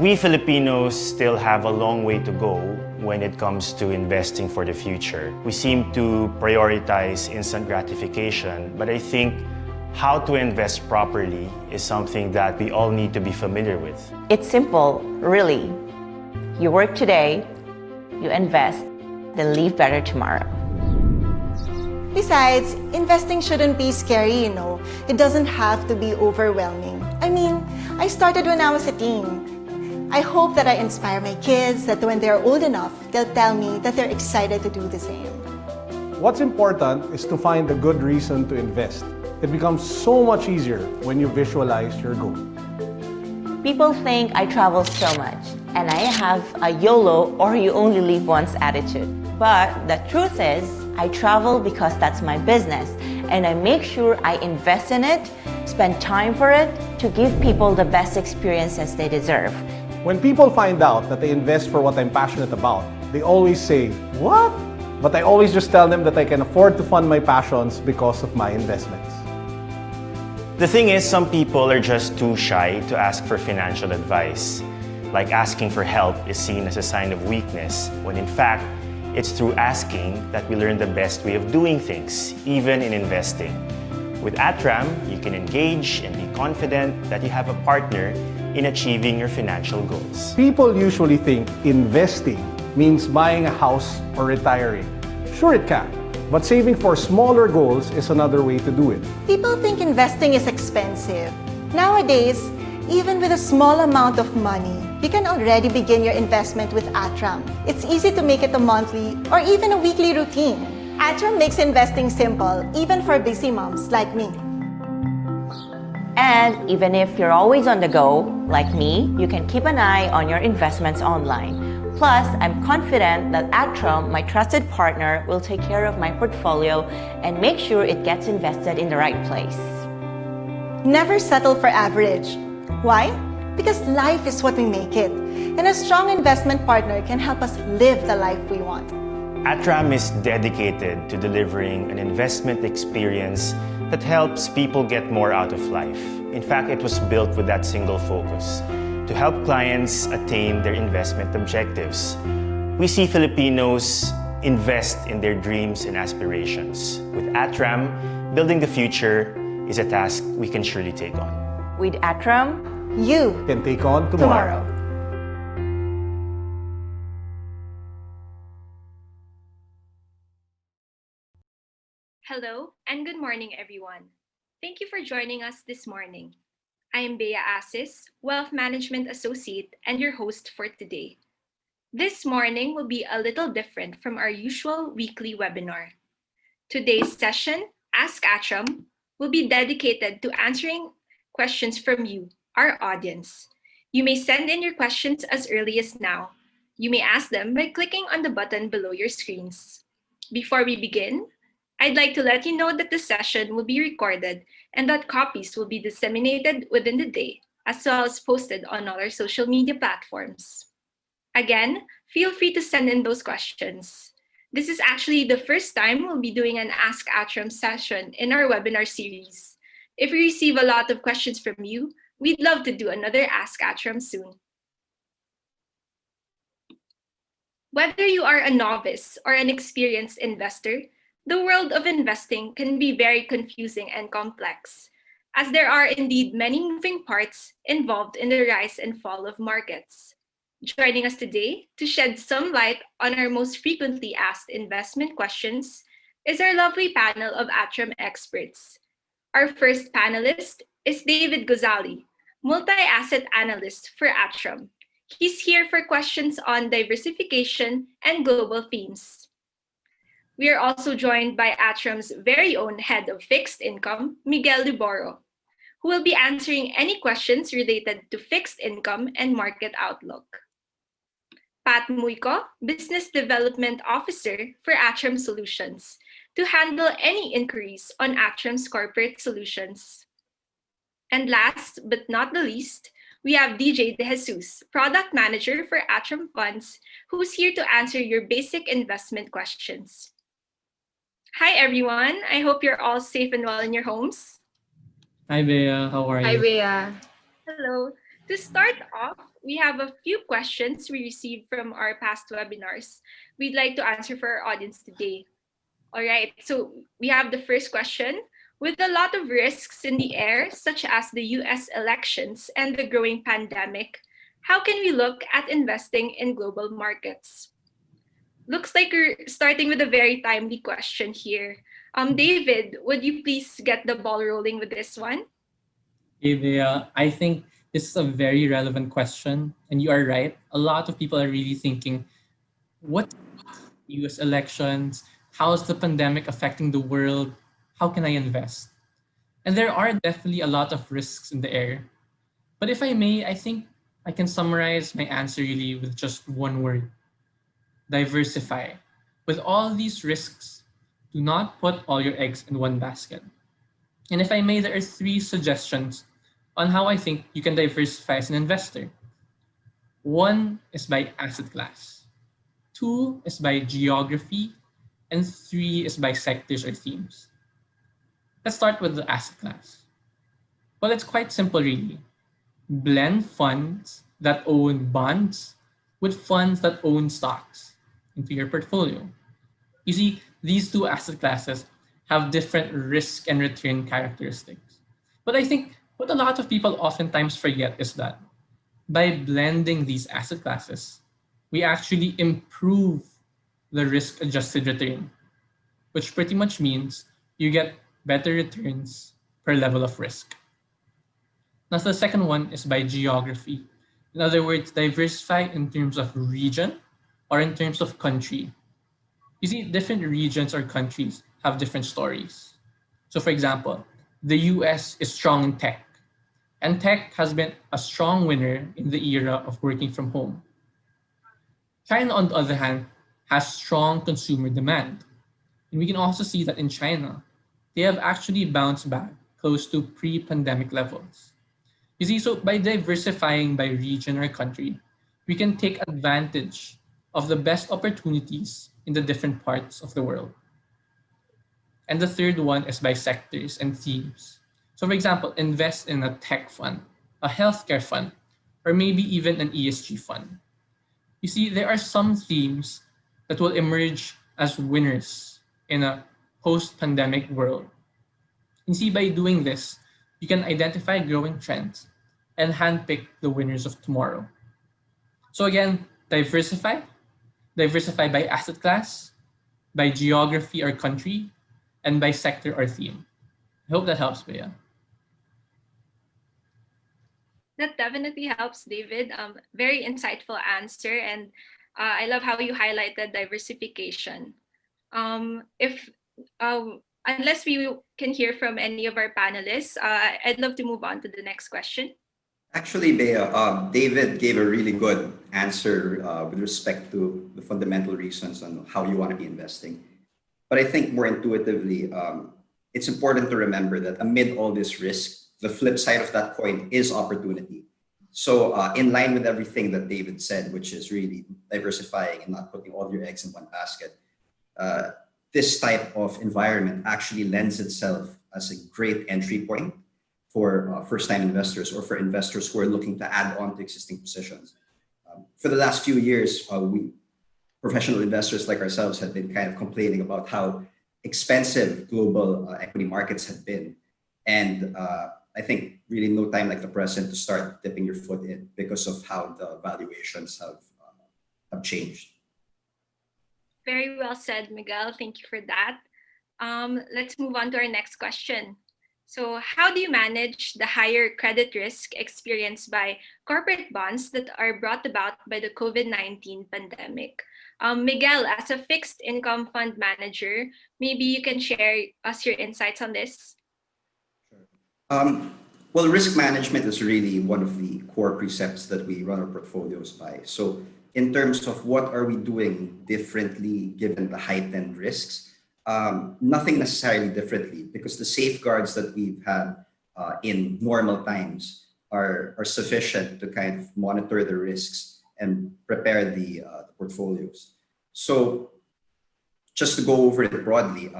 We Filipinos still have a long way to go when it comes to investing for the future. We seem to prioritize instant gratification, but I think how to invest properly is something that we all need to be familiar with. It's simple, really. You work today, you invest, then leave better tomorrow. Besides, investing shouldn't be scary, you know. It doesn't have to be overwhelming. I mean, I started when I was a teen. I hope that I inspire my kids that when they're old enough, they'll tell me that they're excited to do the same. What's important is to find a good reason to invest. It becomes so much easier when you visualize your goal. People think I travel so much, and I have a YOLO or you only live once attitude. But the truth is, I travel because that's my business, and I make sure I invest in it, spend time for it, to give people the best experiences they deserve. When people find out that they invest for what I'm passionate about, they always say, "What?" But I always just tell them that I can afford to fund my passions because of my investments. The thing is, some people are just too shy to ask for financial advice. Like asking for help is seen as a sign of weakness, when in fact, it's through asking that we learn the best way of doing things, even in investing. With Atram, you can engage and be confident that you have a partner in achieving your financial goals. People usually think investing means buying a house or retiring. Sure, it can, but saving for smaller goals is another way to do it. People think investing is expensive. Nowadays, even with a small amount of money, you can already begin your investment with Atram. It's easy to make it a monthly or even a weekly routine. Atram makes investing simple, even for busy moms like me. And even if you're always on the go, like me, you can keep an eye on your investments online. Plus, I'm confident that Atram, my trusted partner, will take care of my portfolio and make sure it gets invested in the right place. Never settle for average. Why? Because life is what we make it, and a strong investment partner can help us live the life we want. Atram is dedicated to delivering an investment experience that helps people get more out of life. In fact, it was built with that single focus, to help clients attain their investment objectives. We see Filipinos invest in their dreams and aspirations. With Atram, building the future is a task we can surely take on. With Atram, You Can take on tomorrow. Hello and good morning, everyone. Thank you for joining us this morning. I am Bea Asis, Wealth Management Associate and your host for today. This morning will be a little different from our usual weekly webinar. Today's session, Ask Atram, will be dedicated to answering questions from you, our audience. You may send in your questions as early as now. You may ask them by clicking on the button below your screens. Before we begin, I'd like to let you know that the session will be recorded and that copies will be disseminated within the day, as well as posted on all our social media platforms. Again, feel free to send in those questions. This is actually the first time we'll be doing an Ask Atram session in our webinar series. If we receive a lot of questions from you, we'd love to do another Ask Atram soon. Whether you are a novice or an experienced investor, the world of investing can be very confusing and complex, as there are indeed many moving parts involved in the rise and fall of markets. Joining us today to shed some light on our most frequently asked investment questions is our lovely panel of Atram experts. Our first panelist is David Gozali, multi-asset analyst for Atram. He's here for questions on diversification and global themes. We are also joined by Atram's very own head of fixed income, Miguel Liboro, who will be answering any questions related to fixed income and market outlook. Pat Muico, Business Development Officer for Atram Solutions, to handle any inquiries on Atram's corporate solutions. And last but not the least, we have DJ De Jesus, Product Manager for Atram Funds, who's here to answer your basic investment questions. Hi, everyone. I hope you're all safe and well in your homes. Hi, Bea. How are Hi, you? Bea. Hello. To start off, we have a few questions we received from our past webinars we'd like to answer for our audience today. All right, so we have the first question. With a lot of risks in the air, such as the US elections and the growing pandemic, how can we look at investing in global markets? Looks like we're starting with a very timely question here. David, would you please get the ball rolling with this one? Hey there. I think this is a very relevant question, and you are right. A lot of people are really thinking, what US elections? How is the pandemic affecting the world? How can I invest? And there are definitely a lot of risks in the air. But if I may, I think I can summarize my answer really with just one word: diversify. With all these risks, do not put all your eggs in one basket. And if I may, there are three suggestions on how I think you can diversify as an investor. One is by asset class, two is by geography, and three is by sectors or themes. Let's start with the asset class. Well, it's quite simple, really. Blend funds that own bonds with funds that own stocks into your portfolio. You see, these two asset classes have different risk and return characteristics. But I think what a lot of people oftentimes forget is that by blending these asset classes, we actually improve the risk adjusted return, which pretty much means you get better returns per level of risk. Now, the second one is by geography. In other words, diversify in terms of region or in terms of country. You see, different regions or countries have different stories. So, for example, the US is strong in tech, and tech has been a strong winner in the era of working from home. China, on the other hand, has strong consumer demand. And we can also see that in China, they have actually bounced back close to pre pandemic levels. You see, so by diversifying by region or country, we can take advantage of the best opportunities in the different parts of the world. And the third one is by sectors and themes. So, for example, invest in a tech fund, a healthcare fund, or maybe even an ESG fund. You see, there are some themes that will emerge as winners in a post pandemic world. And see, by doing this, you can identify growing trends and handpick the winners of tomorrow. So, again, diversify by asset class, by geography or country, and by sector or theme. I hope that helps, Bea. That definitely helps, David. Very insightful answer, and I love how you highlighted diversification. If Unless we can hear from any of our panelists, I'd love to move on to the next question. Actually, Bea, David gave a really good answer with respect to the fundamental reasons on how you want to be investing. But I think more intuitively, it's important to remember that amid all this risk, the flip side of that coin is opportunity. So in line with everything that David said, which is really diversifying and not putting all your eggs in one basket, this type of environment actually lends itself as a great entry point for first-time investors or for investors who are looking to add on to existing positions. For the last few years, we professional investors like ourselves have been kind of complaining about how expensive global equity markets have been. And I think really no time like the present to start dipping your foot in because of how the valuations have changed. Very well said, Miguel. Thank you for that. Let's move on to our next question. So, how do you manage the higher credit risk experienced by corporate bonds that are brought about by the COVID-19 pandemic? Miguel, as a fixed income fund manager, maybe you can share us your insights on this. Well, risk management is really one of the core precepts that we run our portfolios by. So in terms of what are we doing differently given the heightened risks, nothing necessarily differently because the safeguards that we've had in normal times are sufficient to kind of monitor the risks and prepare the portfolios. So just to go over it broadly,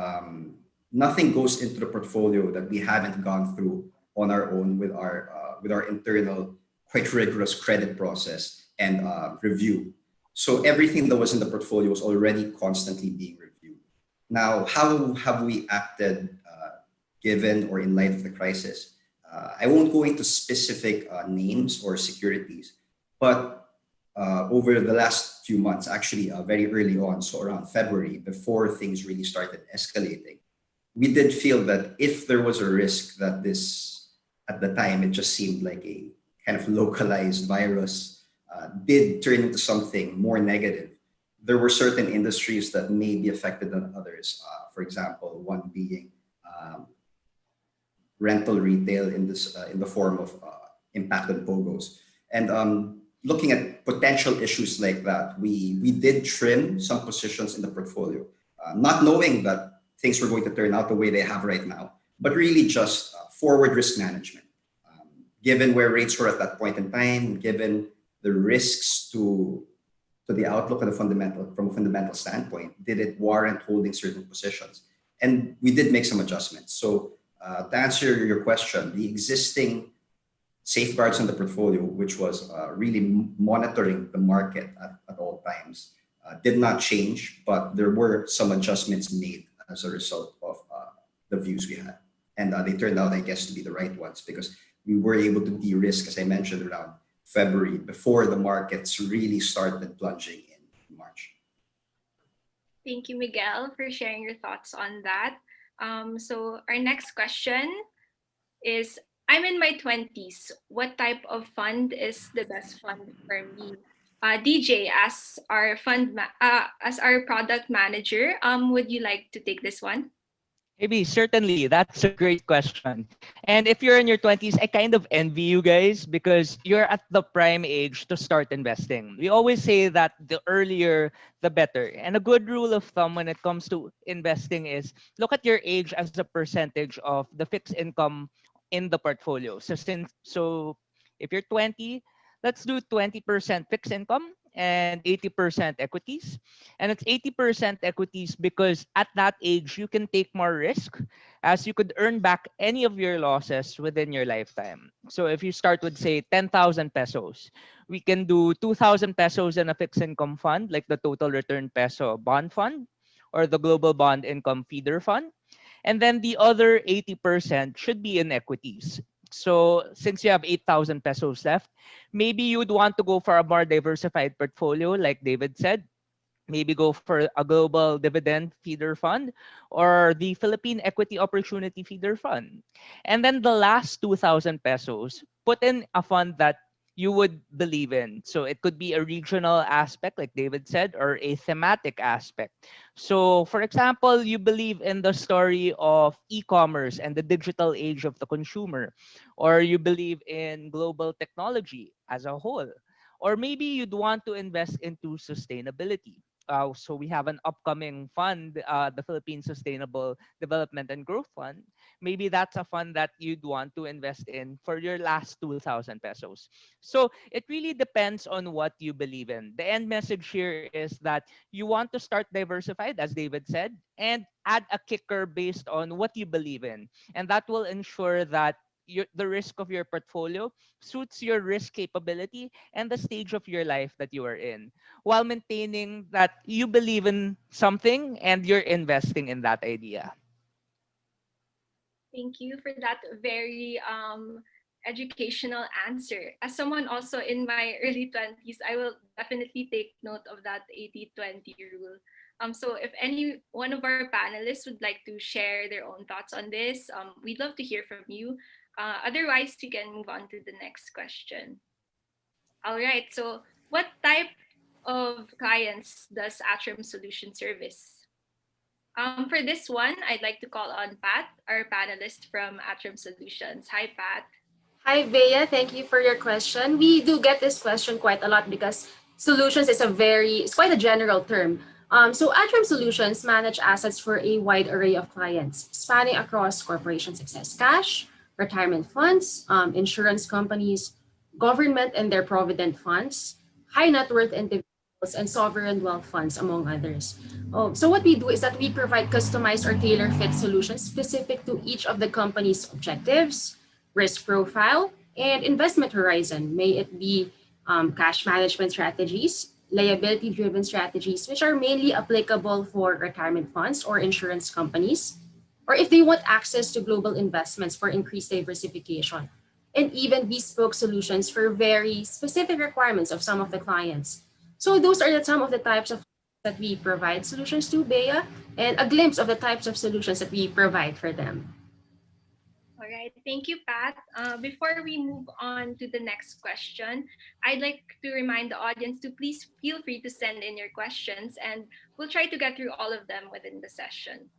nothing goes into the portfolio that we haven't gone through on our own with our internal quite rigorous credit process and review. So everything that was in the portfolio was already constantly being reviewed. Now, how have we acted given or in light of the crisis? I won't go into specific names or securities, but over the last few months, actually very early on, so around February, before things really started escalating, we did feel that if there was a risk that this, at the time, it just seemed like a kind of localized virus, did turn into something more negative, there were certain industries that may be affected than others. For example, one being rental retail in the form of impacted POGOs. And looking at potential issues like that, we did trim some positions in the portfolio, not knowing that things were going to turn out the way they have right now, but really just forward risk management. Given where rates were at that point in time, given the risks to the outlook and from a fundamental standpoint, did it warrant holding certain positions? And we did make some adjustments. So to answer your question, the existing safeguards in the portfolio, which was really monitoring the market at all times, did not change, but there were some adjustments made as a result of the views we had. And they turned out, I guess, to be the right ones because we were able to de-risk, as I mentioned, around February before the markets really started plunging in March. Thank you, Miguel, for sharing your thoughts on that. So our next question is, I'm in my 20s. What type of fund is the best fund for me? DJ, as our as our product manager, would you like to take this one? Maybe, certainly. That's a great question. And if you're in your 20s, I kind of envy you guys because you're at the prime age to start investing. We always say that the earlier, the better. And a good rule of thumb when it comes to investing is look at your age as a percentage of the fixed income in the portfolio. So if you're 20, let's do 20% fixed income and 80% equities. And it's 80% equities because at that age, you can take more risk as you could earn back any of your losses within your lifetime. So if you start with, say, 10,000 pesos, we can do 2,000 pesos in a fixed income fund, like the total return peso bond fund or the global bond income feeder fund. And then the other 80% should be in equities. So since you have 8,000 pesos left, maybe you'd want to go for a more diversified portfolio, like David said. Maybe go for a global dividend feeder fund or the Philippine Equity Opportunity Feeder Fund. And then the last 2,000 pesos, put in a fund that you would believe in. So it could be a regional aspect, like David said, or a thematic aspect. So, for example, you believe in the story of e-commerce and the digital age of the consumer, or you believe in global technology as a whole, or maybe you'd want to invest into sustainability. So we have an upcoming fund, the Philippine Sustainable Development and Growth Fund. Maybe that's a fund that you'd want to invest in for your last 2,000 pesos. So it really depends on what you believe in. The end message here is that you want to start diversified, as David said, and add a kicker based on what you believe in. And that will ensure that the risk of your portfolio suits your risk capability and the stage of your life that you are in, while maintaining that you believe in something and you're investing in that idea. Thank you for that very educational answer. As someone also in my early 20s, I will definitely take note of that 80-20 rule. So if any one of our panelists would like to share their own thoughts on this, we'd love to hear from you. Otherwise, we can move on to the next question. All right, so what type of clients does Atram Solution service? For this one, I'd like to call on Pat, our panelist from Atram Solutions. Hi, Pat. Hi, Bea. Thank you for your question. We do get this question quite a lot because solutions is it's quite a general term. So Atram Solutions manage assets for a wide array of clients, spanning across corporations excess cash, retirement funds, insurance companies, government and their provident funds, high net worth individuals, and sovereign wealth funds, among others. So what we do is that we provide customized or tailor-fit solutions specific to each of the company's objectives, risk profile, and investment horizon. May it be cash management strategies, liability driven strategies, which are mainly applicable for retirement funds or insurance companies, or if they want access to global investments for increased diversification, and even bespoke solutions for very specific requirements of some of the clients. So those are some of the types of that we provide solutions to, Bea, and a glimpse of the types of solutions that we provide for them. All right, thank you, Pat. Before we move on to the next question, I'd like to remind the audience to please feel free to send in your questions, and we'll try to get through all of them within the session.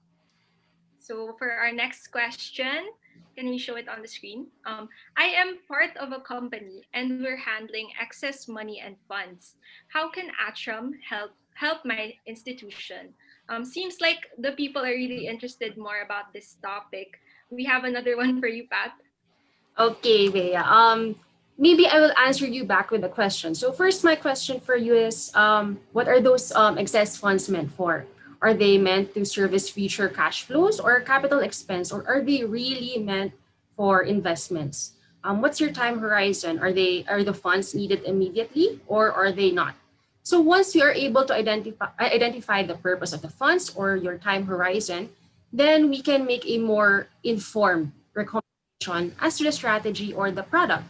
So for our next question, can we show it on the screen? I am part of a company and we're handling excess money and funds. How can Atram help my institution? Seems like the people are really interested more about this topic. We have another one for you, Pat. Okay, Bea. Maybe I will answer you back with a question. So first, my question for you is, what are those excess funds meant for? Are they meant to service future cash flows or capital expense, or are they really meant for investments? What's your time horizon? Are the funds needed immediately, or are they not? So once you are able to identify the purpose of the funds or your time horizon, then we can make a more informed recommendation as to the strategy or the product.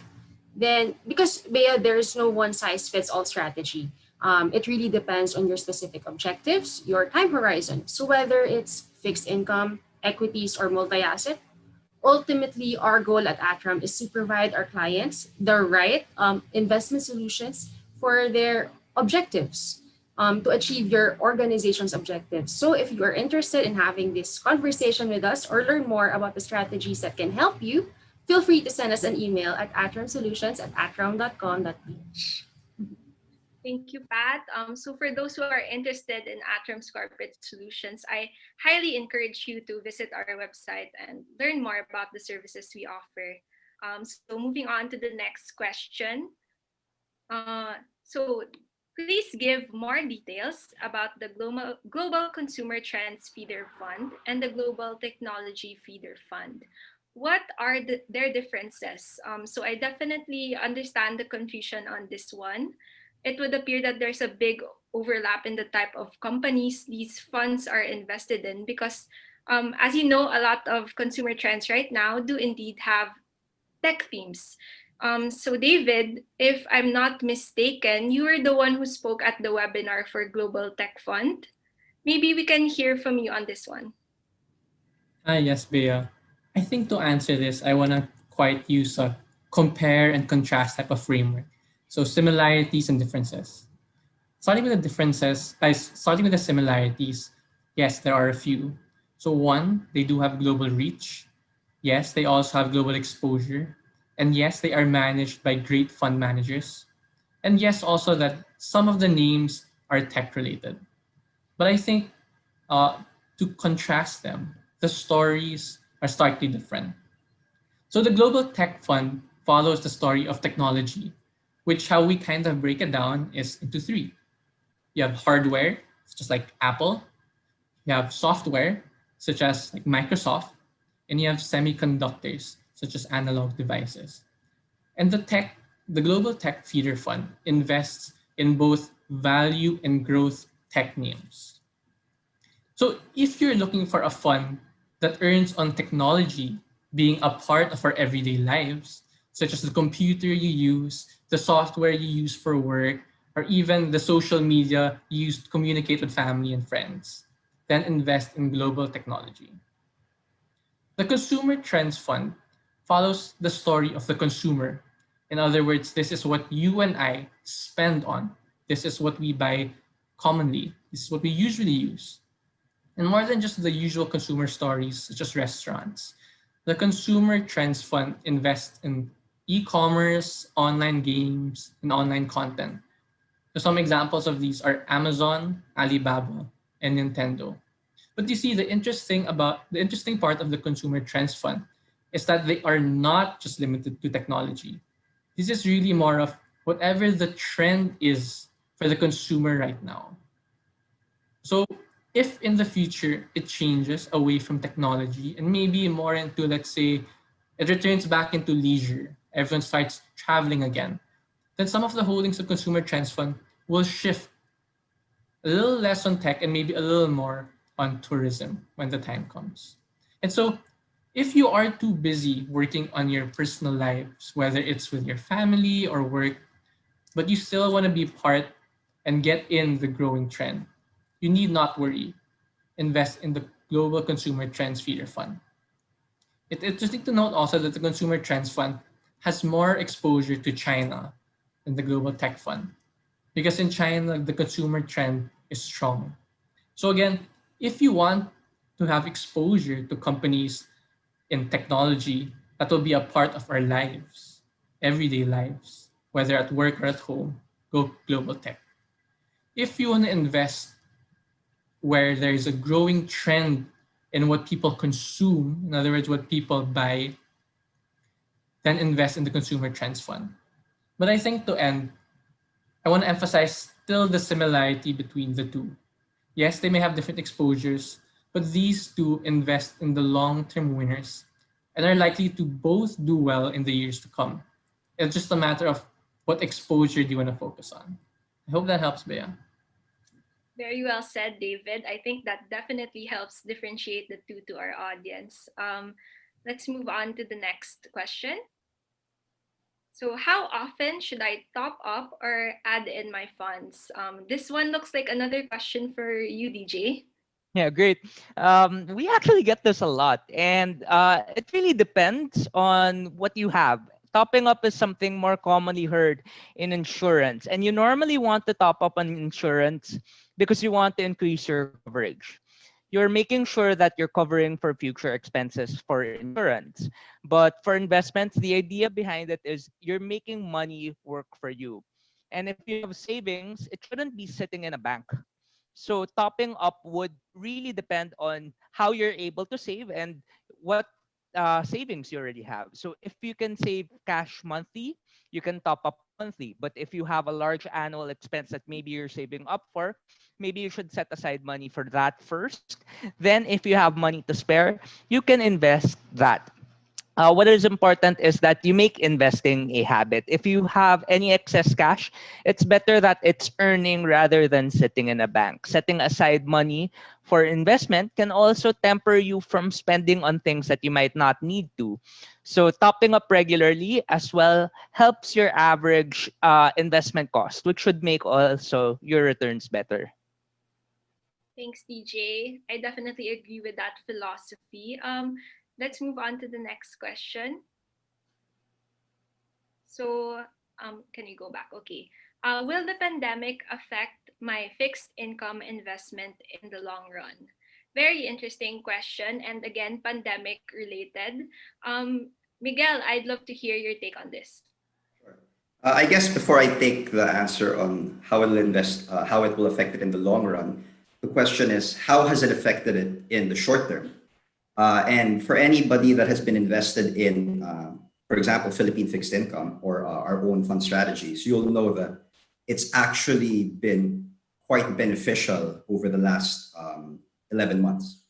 Then, because Bea, there is no one size fits all strategy. It really depends on your specific objectives, your time horizon. So whether it's fixed income, equities, or multi-asset, ultimately our goal at Atram is to provide our clients the right investment solutions for their objectives, to achieve your organization's objectives. So if you are interested in having this conversation with us or learn more about the strategies that can help you, feel free to send us an email at atramsolutions@atram.com.ph. Thank you, Pat. So for those who are interested in Atram's corporate solutions, I highly encourage you to visit our website and learn more about the services we offer. So moving on to the next question. So please give more details about the Global Consumer Trends Feeder Fund and the Global Technology Feeder Fund. What are their differences? So I definitely understand the confusion on this one. It would appear that there's a big overlap in the type of companies these funds are invested in because, as you know, a lot of consumer trends right now do indeed have tech themes. So David, if I'm not mistaken, you were the one who spoke at the webinar for Global Tech Fund. Maybe we can hear from you on this one. Yes, Bea. I think to answer this, I want to quite use a compare and contrast type of framework. So similarities and differences. Starting with the similarities, yes, there are a few. So one, they do have global reach. Yes, they also have global exposure. And yes, they are managed by great fund managers. And yes, also that some of the names are tech related. But I think uh, to contrast them, the stories are starkly different. So the Global Tech Fund follows the story of technology, which how we kind of break it down is into three. You have hardware, just like Apple. You have software, such as like Microsoft, and you have semiconductors, such as analog devices. And the Global Tech Feeder Fund invests in both value and growth tech names. So if you're looking for a fund that earns on technology being a part of our everyday lives, such as the computer you use, the software you use for work, or even the social media you use to communicate with family and friends, then invest in global technology. The Consumer Trends Fund follows the story of the consumer. In other words, this is what you and I spend on. This is what we buy commonly. This is what we usually use. And more than just the usual consumer stories, such as restaurants, the Consumer Trends Fund invests in e-commerce, online games, and online content. So some examples of these are Amazon, Alibaba, and Nintendo. But you see, the interesting part of the Consumer Trends Fund is that they are not just limited to technology. This is really more of whatever the trend is for the consumer right now. So if in the future it changes away from technology and maybe more into, let's say, it returns back into leisure, everyone starts traveling again, then some of the holdings of Consumer Trends Fund will shift a little less on tech and maybe a little more on tourism when the time comes. And so, if you are too busy working on your personal lives, whether it's with your family or work, but you still want to be part and get in the growing trend, you need not worry. Invest in the Global Consumer Trends Feeder Fund. It's interesting to note also that the Consumer Trends Fund has more exposure to China than the Global Tech Fund, because in China, the consumer trend is strong. So again, if you want to have exposure to companies in technology that will be a part of our lives, everyday lives, whether at work or at home, go global tech. If you want to invest where there's a growing trend in what people consume, in other words, what people buy, then invest in the Consumer Trends Fund. But I think to end, I want to emphasize still the similarity between the two. Yes, they may have different exposures, but these two invest in the long-term winners and are likely to both do well in the years to come. It's just a matter of what exposure do you want to focus on. I hope that helps, Bea. Very well said, David. I think that definitely helps differentiate the two to our audience. Let's move on to the next question. So, how often should I top up or add in my funds? This one looks like another question for you, DJ. Yeah, great. We actually get this a lot, and it really depends on what you have. Topping up is something more commonly heard in insurance, and you normally want to top up on insurance because you want to increase your coverage. You're making sure that you're covering for future expenses for insurance. But for investments, the idea behind it is you're making money work for you. And if you have savings, it shouldn't be sitting in a bank. So topping up would really depend on how you're able to save and what savings you already have. So if you can save cash monthly, you can top up monthly. But if you have a large annual expense that maybe you're saving up for, maybe you should set aside money for that first. Then if you have money to spare, you can invest that. What is important is that you make investing a habit. If you have any excess cash, it's better that it's earning rather than sitting in a bank. Setting aside money for investment can also temper you from spending on things that you might not need to. So topping up regularly as well helps your average investment cost, which should make also your returns better. Thanks, DJ. I definitely agree with that philosophy. Let's move on to the next question. So, can you go back? Okay. Will the pandemic affect my fixed income investment in the long run? Very interesting question, and again, pandemic related. Miguel, I'd love to hear your take on this. Sure. I guess before I take the answer on how it will affect it in the long run, the question is how has it affected it in the short term? And for anybody that has been invested in, for example, Philippine fixed income or our own fund strategies, you'll know that it's actually been quite beneficial over the last 11 months.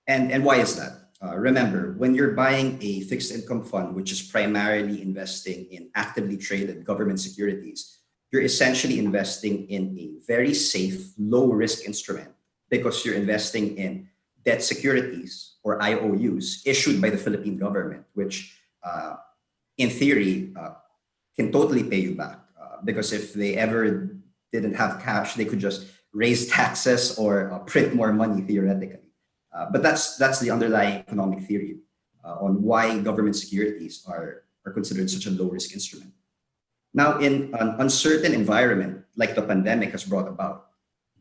And why is that? Remember, when you're buying a fixed income fund, which is primarily investing in actively traded government securities, you're essentially investing in a very safe, low risk instrument because you're investing in debt securities or IOUs issued by the Philippine government, which in theory can totally pay you back. Because if they ever didn't have cash, they could just raise taxes or print more money theoretically. But that's the underlying economic theory on why government securities are considered such a low risk instrument. Now, in an uncertain environment like the pandemic has brought about,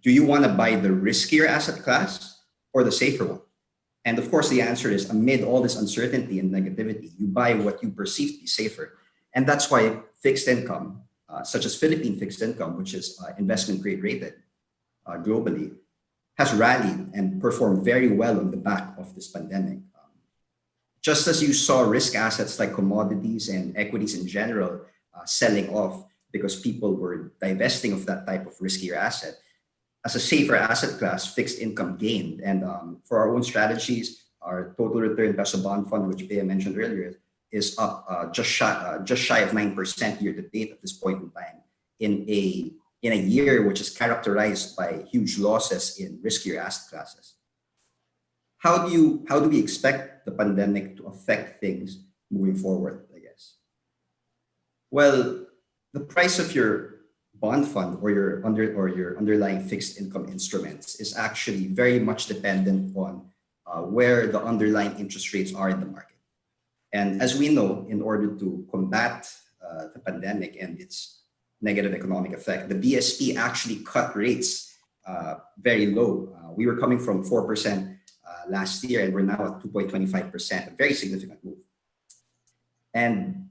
do you want to buy the riskier asset class or the safer one? And of course, the answer is amid all this uncertainty and negativity, you buy what you perceive to be safer. And that's why fixed income, such as Philippine fixed income, which is investment grade rated globally, has rallied and performed very well on the back of this pandemic. Just as you saw risk assets like commodities and equities in general selling off because people were divesting of that type of riskier asset, as a safer asset class, fixed income gained. And for our own strategies, our total return peso bond fund, which Bea mentioned earlier, is up just shy of 9% year to date at this point in time in a year which is characterized by huge losses in riskier asset classes. How do we expect the pandemic to affect things moving forward, I guess? Well, the price of your bond fund or your underlying fixed income instruments is actually very much dependent on where the underlying interest rates are in the market. And as we know, in order to combat the pandemic and its negative economic effect, the BSP actually cut rates very low. We were coming from 4% last year, and we're now at 2.25%, a very significant move. And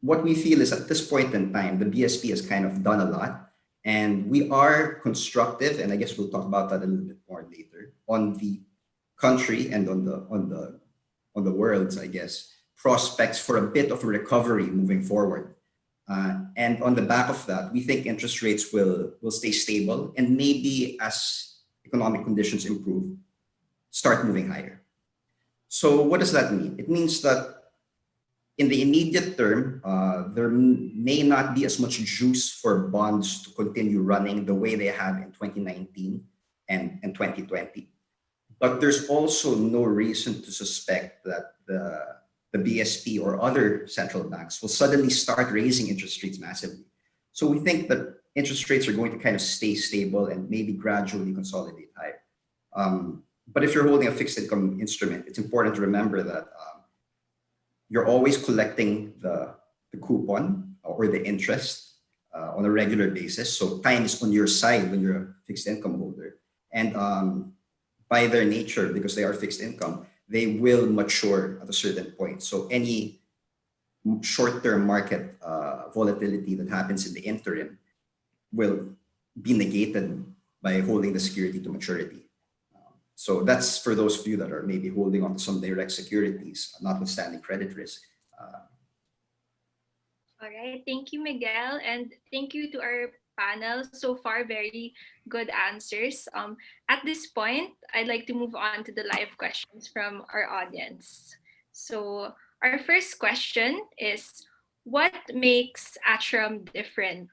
what we feel is at this point in time, the BSP has kind of done a lot, and we are constructive, and I guess we'll talk about that a little bit more later, on the country and on the world's, I guess, prospects for a bit of a recovery moving forward. And on the back of that, we think interest rates will stay stable, and maybe as economic conditions improve, start moving higher. So what does that mean? It means that in the immediate term, there may not be as much juice for bonds to continue running the way they have in 2019 and 2020. But there's also no reason to suspect that the BSP or other central banks will suddenly start raising interest rates massively. So we think that interest rates are going to kind of stay stable and maybe gradually consolidate higher. But if you're holding a fixed income instrument, it's important to remember that you're always collecting the coupon or the interest on a regular basis. So time is on your side when you're a fixed income holder. And by their nature, because they are fixed income, they will mature at a certain point. So any short-term market volatility that happens in the interim will be negated by holding the security to maturity. So that's for those of you that are maybe holding on to some direct securities, notwithstanding credit risk. All right. Thank you, Miguel. And thank you to our panel. So far, very good answers. At this point, I'd like to move on to the live questions from our audience. So our first question is, what makes Atram different?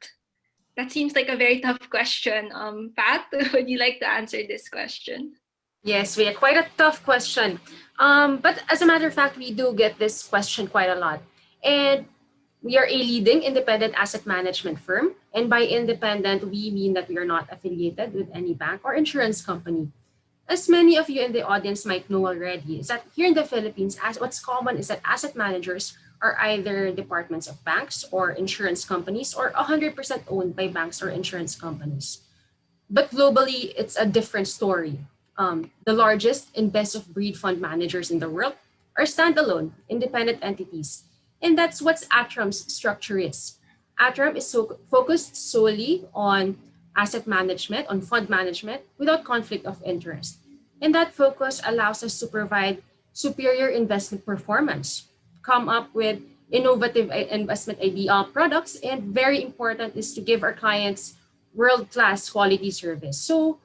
That seems like a very tough question. Pat, would you like to answer this question? Yes, we are quite a tough question. But as a matter of fact, we do get this question quite a lot. And we are a leading independent asset management firm. And by independent, we mean that we are not affiliated with any bank or insurance company. As many of you in the audience might know already, is that here in the Philippines, what's common is that asset managers are either departments of banks or insurance companies or 100% owned by banks or insurance companies. But globally, it's a different story. The largest and best of breed fund managers in the world are standalone, independent entities. And that's what Atram's structure is. Atram is focused solely on asset management, on fund management, without conflict of interest. And that focus allows us to provide superior investment performance, come up with innovative investment idea products, and very important is to give our clients world-class quality service. So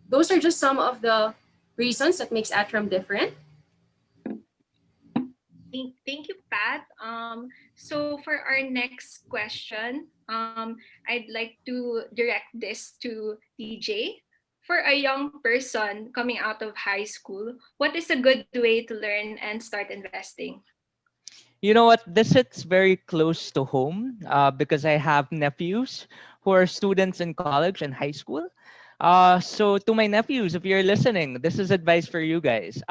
those are just some of the reasons that makes Atram different. Thank you, Pat. So for our next question, I'd like to direct this to DJ. For a young person coming out of high school, what is a good way to learn and start investing? You know what? This hits very close to home because I have nephews who are students in college and high school. So to my nephews, if you're listening, this is advice for you guys.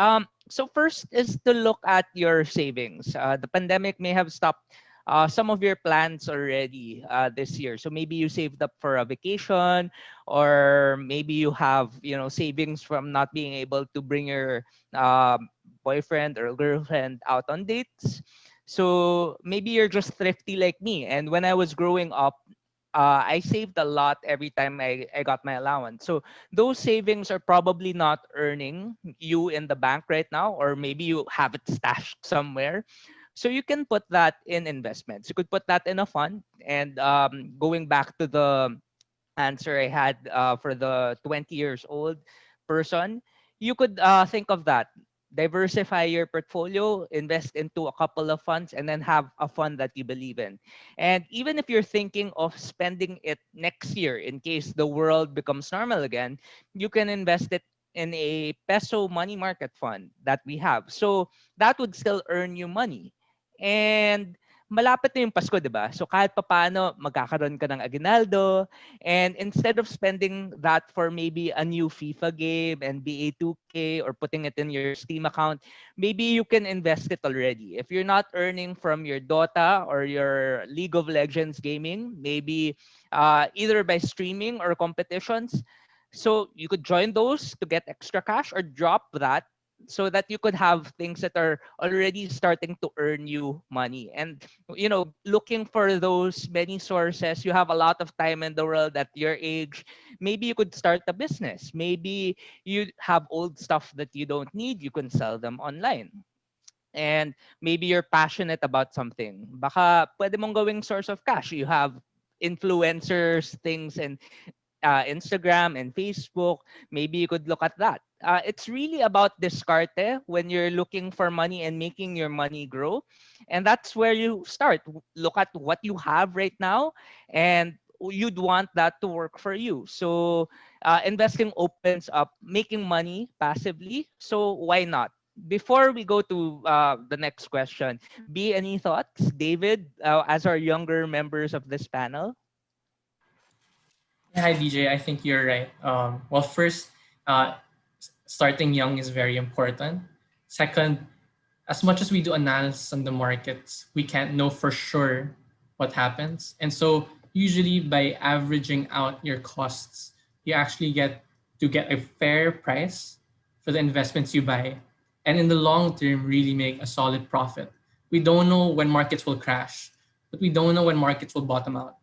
So first is to look at your savings. The pandemic may have stopped some of your plans already this year. So maybe you saved up for a vacation, or maybe you have savings from not being able to bring your boyfriend or girlfriend out on dates. So maybe you're just thrifty like me. And when I was growing up, I saved a lot every time I got my allowance. So those savings are probably not earning you in the bank right now, or maybe you have it stashed somewhere. So you can put that in investments. You could put that in a fund. And going back to the answer I had for the 20 years old person, you could think of that. Diversify your portfolio, invest into a couple of funds, and then have a fund that you believe in. And even if you're thinking of spending it next year in case the world becomes normal again, you can invest it in a peso money market fund that we have. So that would still earn you money. And malapit na yung Pasko, di ba? So kahit papaano, magkakaroon ka ng aguinaldo. And instead of spending that for maybe a new FIFA game, NBA 2K, or putting it in your Steam account, maybe you can invest it already. If you're not earning from your Dota or your League of Legends gaming, maybe either by streaming or competitions, so you could join those to get extra cash or drop that so that you could have things that are already starting to earn you money. And looking for those many sources, you have a lot of time in the world at your age. Maybe you could start a business. Maybe you have old stuff that you don't need, you can sell them online. And maybe you're passionate about something, baka pwede mong gawing source of cash. You have influencers things, and Instagram and Facebook, maybe you could look at that. It's really about discarte when you're looking for money and making your money grow. And that's where you start. Look at what you have right now, and you'd want that to work for you. So investing opens up making money passively. So why not? Before we go to the next question, be any thoughts, David, as our younger members of this panel? Hi, DJ. I think you're right. Well, first, starting young is very important. Second, as much as we do analysis on the markets, we can't know for sure what happens. And so, usually, by averaging out your costs, you actually get a fair price for the investments you buy, and in the long term, really make a solid profit. We don't know when markets will crash, but we don't know when markets will bottom out.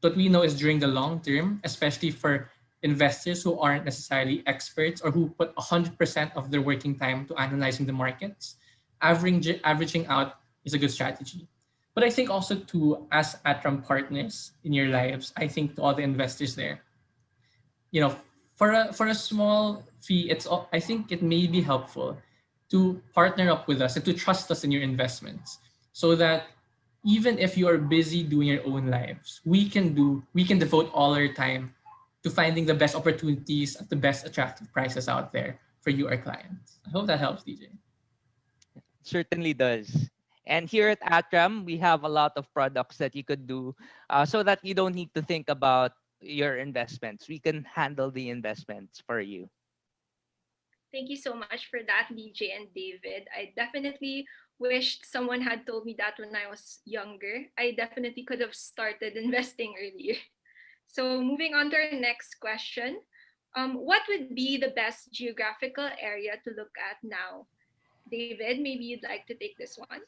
What we know is during the long term, especially for investors who aren't necessarily experts or who put 100% of their working time to analyzing the markets, averaging out is a good strategy. But I think also to as Atram partners in your lives, I think to all the investors there, you know, for a small fee, I think it may be helpful to partner up with us and to trust us in your investments, so that even if you are busy doing your own lives, we can devote all our time to finding the best opportunities at the best attractive prices out there for you, our clients. I hope that helps, DJ. Certainly does. And here at Atram, we have a lot of products that you could do so that you don't need to think about your investments. We can handle the investments for you. Thank you so much for that, DJ and David. I definitely wished someone had told me that when I was younger. I definitely could have started investing earlier. So, moving on to our next question. What would be the best geographical area to look at now? David, maybe you'd like to take this one.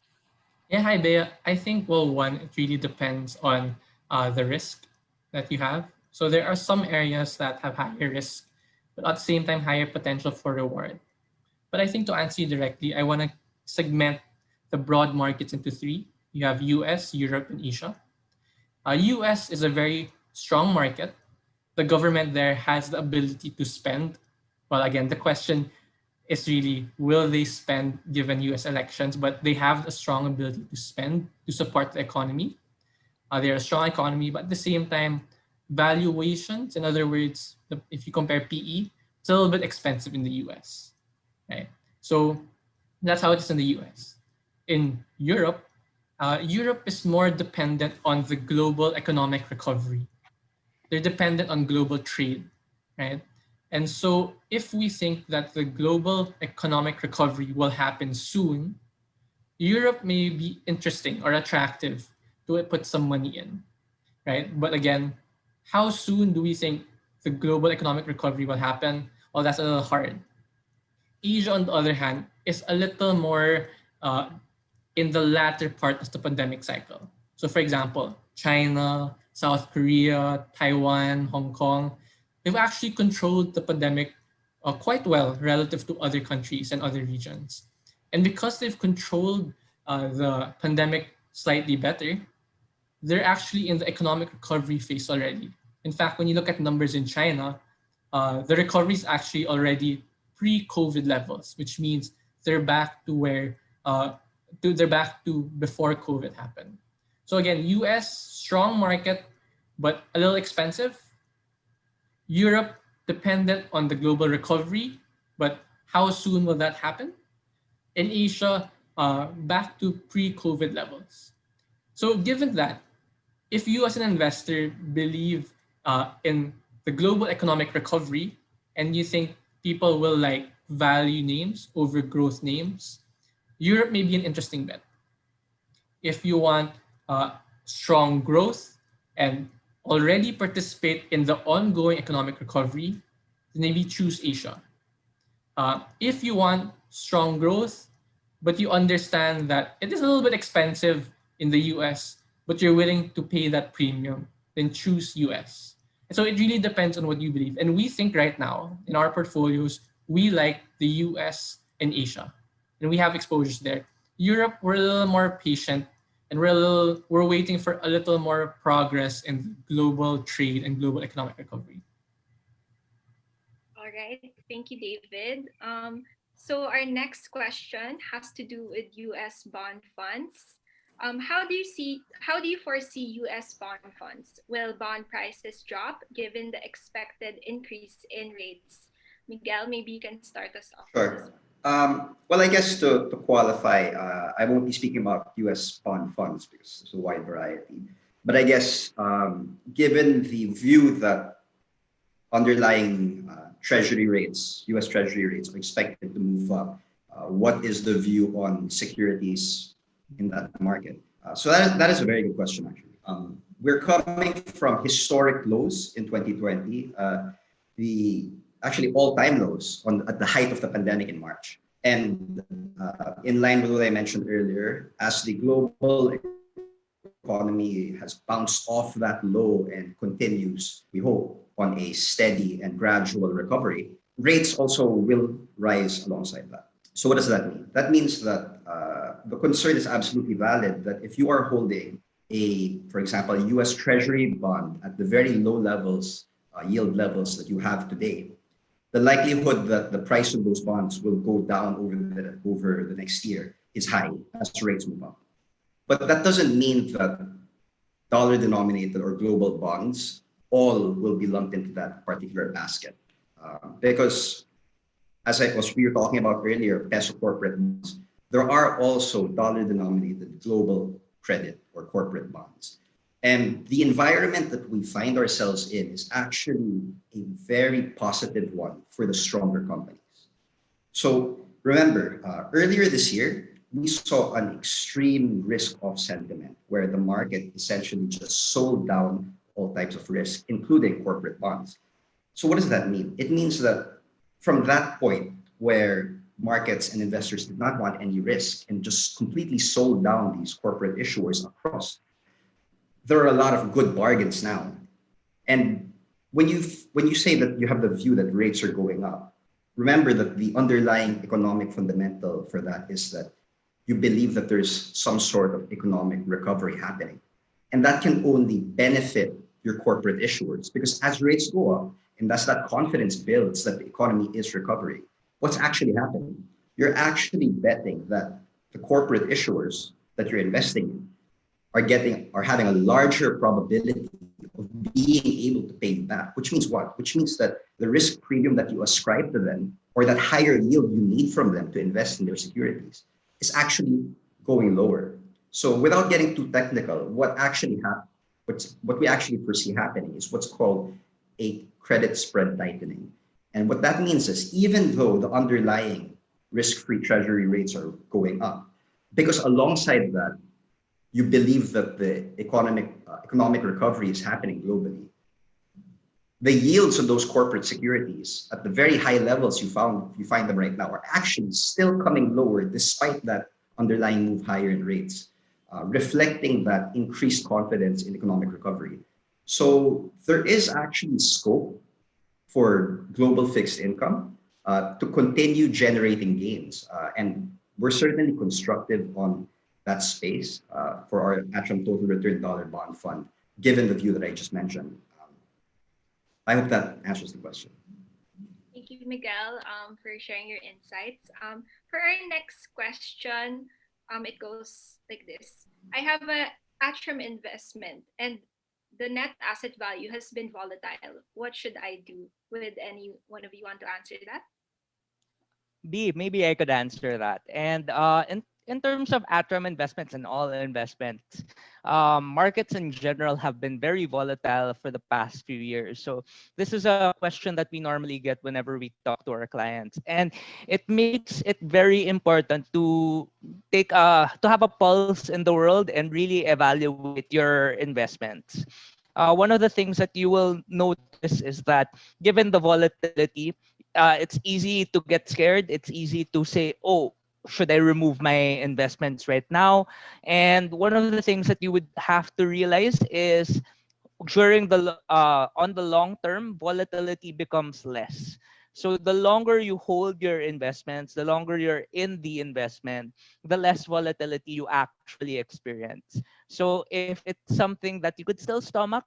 Yeah, hi, Bea. I think, well, one, it really depends on the risk that you have. So there are some areas that have higher risk, but at the same time, higher potential for reward. But I think to answer you directly, I want to segment the broad markets into three. You have US, Europe, and Asia. US is a very strong market. The government there has the ability to spend. Well, again, the question is really, will they spend given US elections? But they have a strong ability to spend to support the economy. They're a strong economy, but at the same time, valuations, in other words, if you compare PE, it's a little bit expensive in the US, right? So that's how it is in the US. In Europe, Europe is more dependent on the global economic recovery. They're dependent on global trade, right? And so if we think that the global economic recovery will happen soon, Europe may be interesting or attractive to put some money in, right? But again, how soon do we think the global economic recovery will happen? Well, that's a little hard. Asia, on the other hand, is a little more in the latter part of the pandemic cycle. So, for example, China, South Korea, Taiwan, Hong Kong, they've actually controlled the pandemic quite well relative to other countries and other regions. And because they've controlled the pandemic slightly better, they're actually in the economic recovery phase already. In fact, when you look at numbers in China, the recovery is actually already pre-COVID levels, which means they're back to they're back to before COVID happened. So again, US strong market, but a little expensive. Europe dependent on the global recovery, but how soon will that happen? In Asia, back to pre-COVID levels. So given that, if you as an investor believe in the global economic recovery and you think people will like value names over growth names, Europe may be an interesting bet. If you want strong growth and already participate in the ongoing economic recovery, then maybe choose Asia. If you want strong growth, but you understand that it is a little bit expensive in the US, but you're willing to pay that premium, then choose US. And so it really depends on what you believe. And we think right now in our portfolios, we like the US and Asia, and we have exposures there. Europe, we're a little more patient, and we're waiting for a little more progress in global trade and global economic recovery. All right, thank you, David. So our next question has to do with U.S. bond funds. How do you foresee U.S. bond funds? Will bond prices drop given the expected increase in rates? Miguel, maybe you can start us off. Sure. Well, I guess to qualify, I won't be speaking about US bond funds because there's a wide variety. But I guess given the view that underlying treasury rates, US treasury rates are expected to move up, what is the view on securities in that market? So that is a very good question, actually. We're coming from historic lows in 2020. The actually all-time lows at the height of the pandemic in March. And in line with what I mentioned earlier, as the global economy has bounced off that low and continues, we hope, on a steady and gradual recovery, rates also will rise alongside that. So what does that mean? That means that the concern is absolutely valid that if you are holding for example, a US Treasury bond at the very low levels, yield levels that you have today, the likelihood that the price of those bonds will go down over the next year is high as rates move up. But that doesn't mean that dollar-denominated or global bonds all will be lumped into that particular basket. Because as we were talking about earlier, peso corporate bonds, there are also dollar-denominated global credit or corporate bonds. And the environment that we find ourselves in is actually a very positive one for the stronger companies. So remember, earlier this year, we saw an extreme risk-off sentiment where the market essentially just sold down all types of risk, including corporate bonds. So what does that mean? It means that from that point where markets and investors did not want any risk and just completely sold down these corporate issuers across, there are a lot of good bargains now. And when you say that you have the view that rates are going up, remember that the underlying economic fundamental for that is that you believe that there's some sort of economic recovery happening. And that can only benefit your corporate issuers because as rates go up and as that confidence builds that the economy is recovering, what's actually happening? You're actually betting that the corporate issuers that you're investing in are having a larger probability of being able to pay you back, which means what? Which means that the risk premium that you ascribe to them or that higher yield you need from them to invest in their securities is actually going lower. So without getting too technical, what we actually foresee happening is what's called a credit spread tightening. And what that means is even though the underlying risk-free treasury rates are going up, because alongside that, you believe that the economic recovery is happening globally, the yields of those corporate securities at the very high levels you find them right now are actually still coming lower despite that underlying move higher in rates, reflecting that increased confidence in economic recovery. So there is actually scope for global fixed income to continue generating gains. And we're certainly constructive on that space for our Atram Total Return Dollar Bond Fund, given the view that I just mentioned. I hope that answers the question. Thank Thank you, Miguel, for sharing your insights. For our next question, it goes like this. I have a Atram investment and the net asset value has been volatile. What should I do? Would any one of you want to answer that? B, maybe I could answer that. And in terms of Atram investments and all investments, markets in general have been very volatile for the past few years. So this is a question that we normally get whenever we talk to our clients, and it makes it very important to to have a pulse in the world and really evaluate your investments. One of the things that you will notice is that given the volatility, it's easy to get scared. It's easy to say, oh, should I remove my investments right now? And one of the things that you would have to realize is on the long term, volatility becomes less. So the longer you hold your investments, the longer you're in the investment, the less volatility you actually experience. So if it's something that you could still stomach,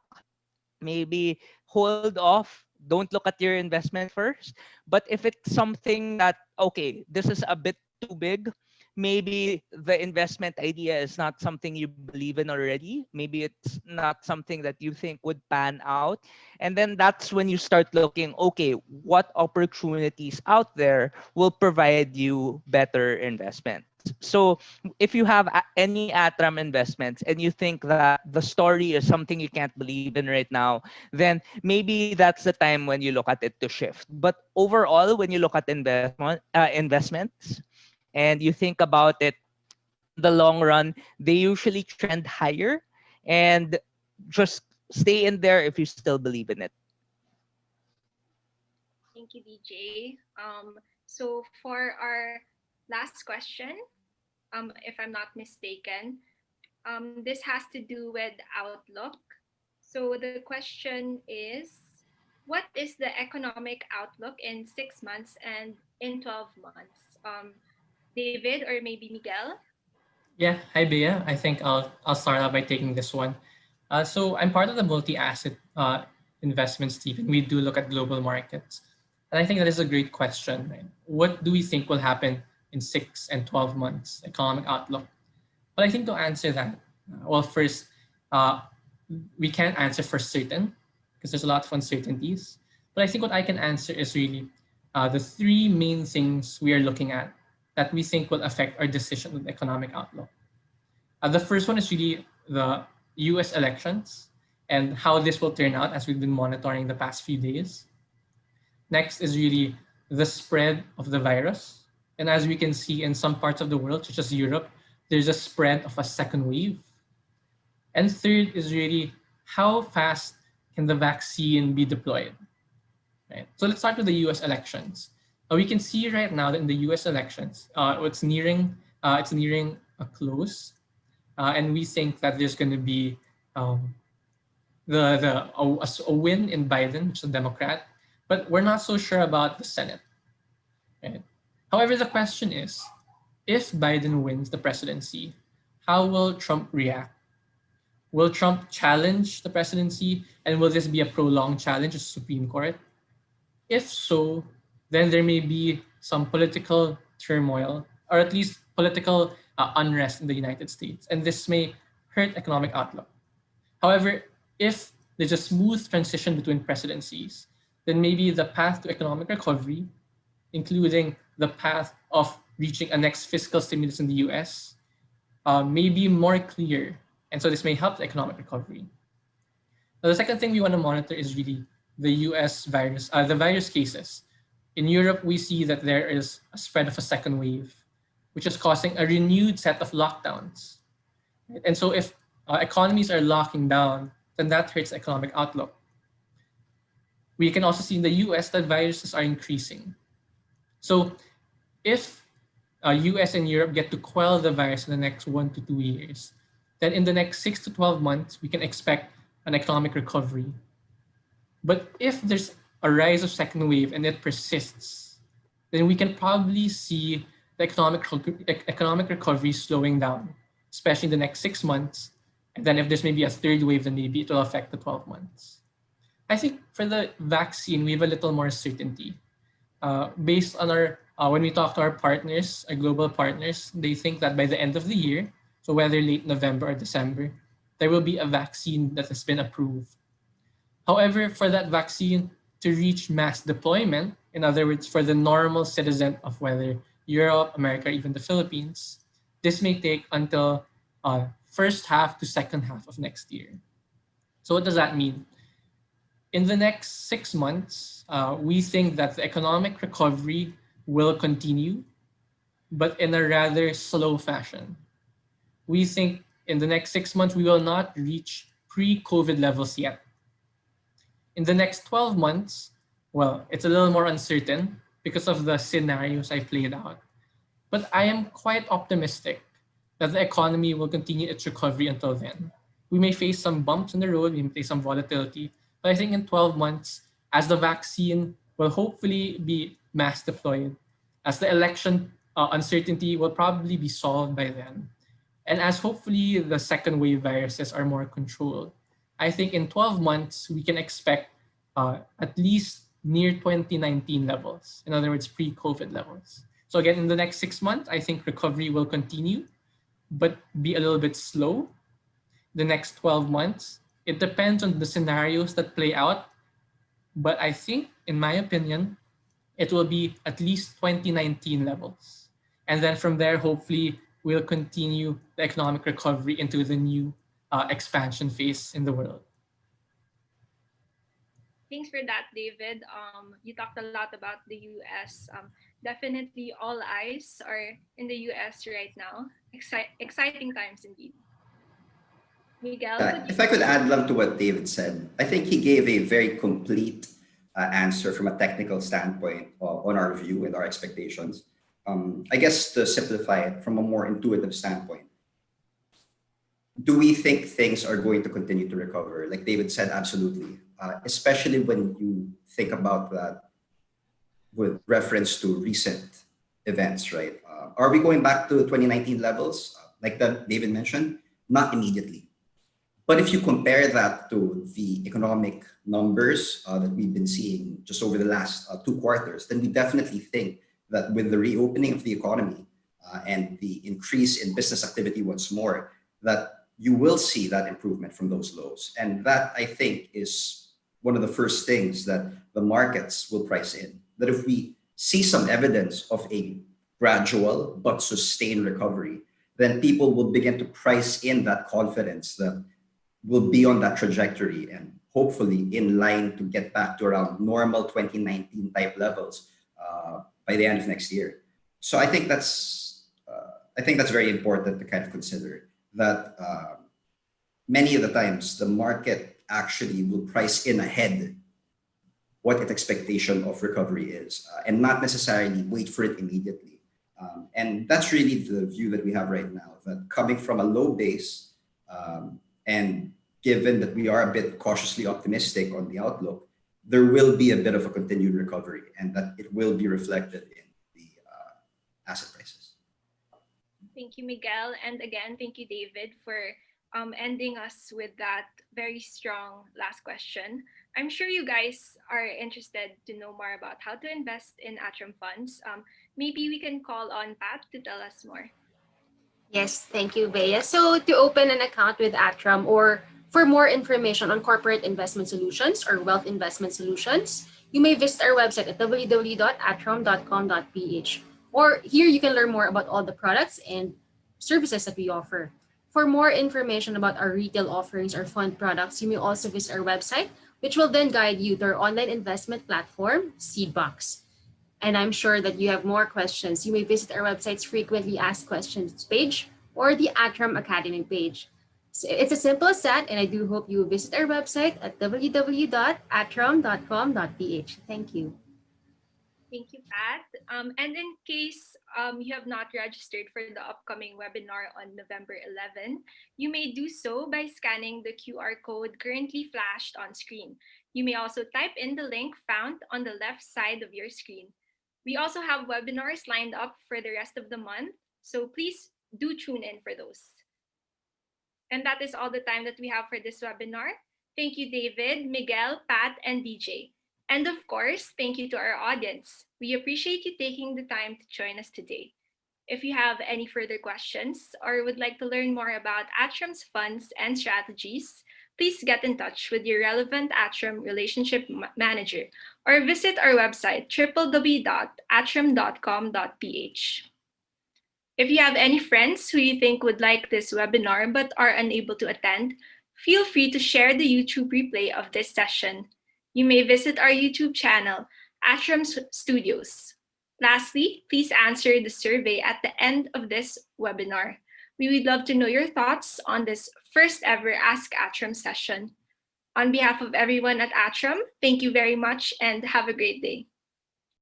maybe hold off, don't look at your investment first. But if it's something that, okay, this is a bit too big, maybe the investment idea is not something you believe in already, maybe it's not something that you think would pan out, and then that's when you start looking, okay, what opportunities out there will provide you better investments. So if you have any Atram investments and you think that the story is something you can't believe in right now, then maybe that's the time when you look at it to shift. But overall, when you look at investments and you think about it in the long run, they usually trend higher, and just stay in there if you still believe in it. Thank you, DJ. So for our last question, if I'm not mistaken, this has to do with outlook. So the question is, what is the economic outlook in 6 months and in 12 months? David or maybe Miguel? Yeah, hi Bea. I think I'll start out by taking this one. So I'm part of the multi-asset investments team, and we do look at global markets. And I think that is a great question. Right? What do we think will happen in 6 and 12 months economic outlook? But I think to answer that, well, first, uh, we can't answer for certain because there's a lot of uncertainties. But I think what I can answer is really the three main things we are looking at that we think will affect our decision with economic outlook. The first one is really the US elections and how this will turn out as we've been monitoring the past few days. Next is really the spread of the virus. And as we can see in some parts of the world, such as Europe, there's a spread of a second wave. And third is really how fast can the vaccine be deployed? Right. So let's start with the U.S. elections. We can see right now that in the U.S. elections, it's nearing a close, and we think that there's going to be a win in Biden, which is a Democrat, but we're not so sure about the Senate. Right? However, the question is, if Biden wins the presidency, how will Trump react? Will Trump challenge the presidency, and will this be a prolonged challenge to the Supreme Court? If so, then there may be some political turmoil, or at least political unrest in the United States, and this may hurt economic outlook. However, if there's a smooth transition between presidencies, then maybe the path to economic recovery, including the path of reaching a next fiscal stimulus in the US, may be more clear. And so this may help the economic recovery. Now, the second thing we want to monitor is really the US virus, the virus cases. In Europe, we see that there is a spread of a second wave, which is causing a renewed set of lockdowns. And so if economies are locking down, then that hurts economic outlook. We can also see in the US that viruses are increasing. So if US and Europe get to quell the virus in the next 1 to 2 years, then in the next 6 to 12 months, we can expect an economic recovery. But if there's a rise of second wave and it persists, then we can probably see the economic recovery slowing down, especially in the next 6 months. And then if there's maybe a third wave, then maybe it will affect the 12 months. I think for the vaccine, we have a little more certainty. Based on our when we talk to our partners, our global partners, they think that by the end of the year, so whether late November or December, there will be a vaccine that has been approved. However, for that vaccine to reach mass deployment, in other words, for the normal citizen of whether Europe, America, or even the Philippines, this may take until first half to second half of next year. So what does that mean? In the next 6 months, we think that the economic recovery will continue, but in a rather slow fashion. We think in the next 6 months, we will not reach pre COVID levels yet. In the next 12 months, well, it's a little more uncertain because of the scenarios I played out. But I am quite optimistic that the economy will continue its recovery until then. We may face some bumps in the road, we may face some volatility, but I think in 12 months, as the vaccine will hopefully be mass deployed, as the election uncertainty will probably be solved by then, and as hopefully the second wave viruses are more controlled, I think in 12 months, we can expect at least near 2019 levels. In other words, pre COVID levels. So, again, in the next 6 months, I think recovery will continue, but be a little bit slow. The next 12 months, it depends on the scenarios that play out. But I think, in my opinion, it will be at least 2019 levels. And then from there, hopefully, we'll continue the economic recovery into the new expansion phase in the world. Thanks for that, David. You talked a lot about the US. Definitely, all eyes are in the US right now. Exciting times indeed. Miguel, could If you? I could add love to what David said, I think he gave a very complete answer from a technical standpoint on our view and our expectations. I guess to simplify it from a more intuitive standpoint, do we think things are going to continue to recover? Like David said, absolutely. Especially when you think about that with reference to recent events, right? Are we going back to 2019 levels, like that David mentioned? Not immediately. But if you compare that to the economic numbers that we've been seeing just over the last 2 quarters, then we definitely think that with the reopening of the economy and the increase in business activity once more, that you will see that improvement from those lows. And that, I think, is one of the first things that the markets will price in. That if we see some evidence of a gradual but sustained recovery, then people will begin to price in that confidence that will be on that trajectory and hopefully in line to get back to around normal 2019 type levels by the end of next year. So I think that's very important to kind of consider that many of the times the market actually will price in ahead what its expectation of recovery is and not necessarily wait for it immediately. And that's really the view that we have right now, that coming from a low base and given that we are a bit cautiously optimistic on the outlook, there will be a bit of a continued recovery and that it will be reflected in the asset prices. Thank you, Miguel. And again, thank you, David, for ending us with that very strong last question. I'm sure you guys are interested to know more about how to invest in Atram funds. Maybe we can call on Pat to tell us more. Yes, thank you, Bea. So to open an account with Atram or for more information on corporate investment solutions or wealth investment solutions, you may visit our website at www.atram.com.ph. Or here you can learn more about all the products and services that we offer. For more information about our retail offerings or fund products, you may also visit our website, which will then guide you to our online investment platform, Seedbox. And I'm sure that you have more questions. You may visit our website's frequently asked questions page or the Atram Academy page. So it's as simple as that, and I do hope you visit our website at www.atram.com.ph. Thank you. Thank you, Pat. And in case you have not registered for the upcoming webinar on November 11, you may do so by scanning the QR code currently flashed on screen. You may also type in the link found on the left side of your screen. We also have webinars lined up for the rest of the month, so please do tune in for those. And that is all the time that we have for this webinar. Thank you, David, Miguel, Pat, and DJ. And of course, thank you to our audience. We appreciate you taking the time to join us today. If you have any further questions or would like to learn more about Atram's funds and strategies, please get in touch with your relevant Atram relationship manager or visit our website www.atram.com.ph. If you have any friends who you think would like this webinar but are unable to attend, feel free to share the YouTube replay of this session. You may visit our YouTube channel, Atram Studios. Lastly, please answer the survey at the end of this webinar. We would love to know your thoughts on this first ever Ask Atram session. On behalf of everyone at Atram, thank you very much and have a great day.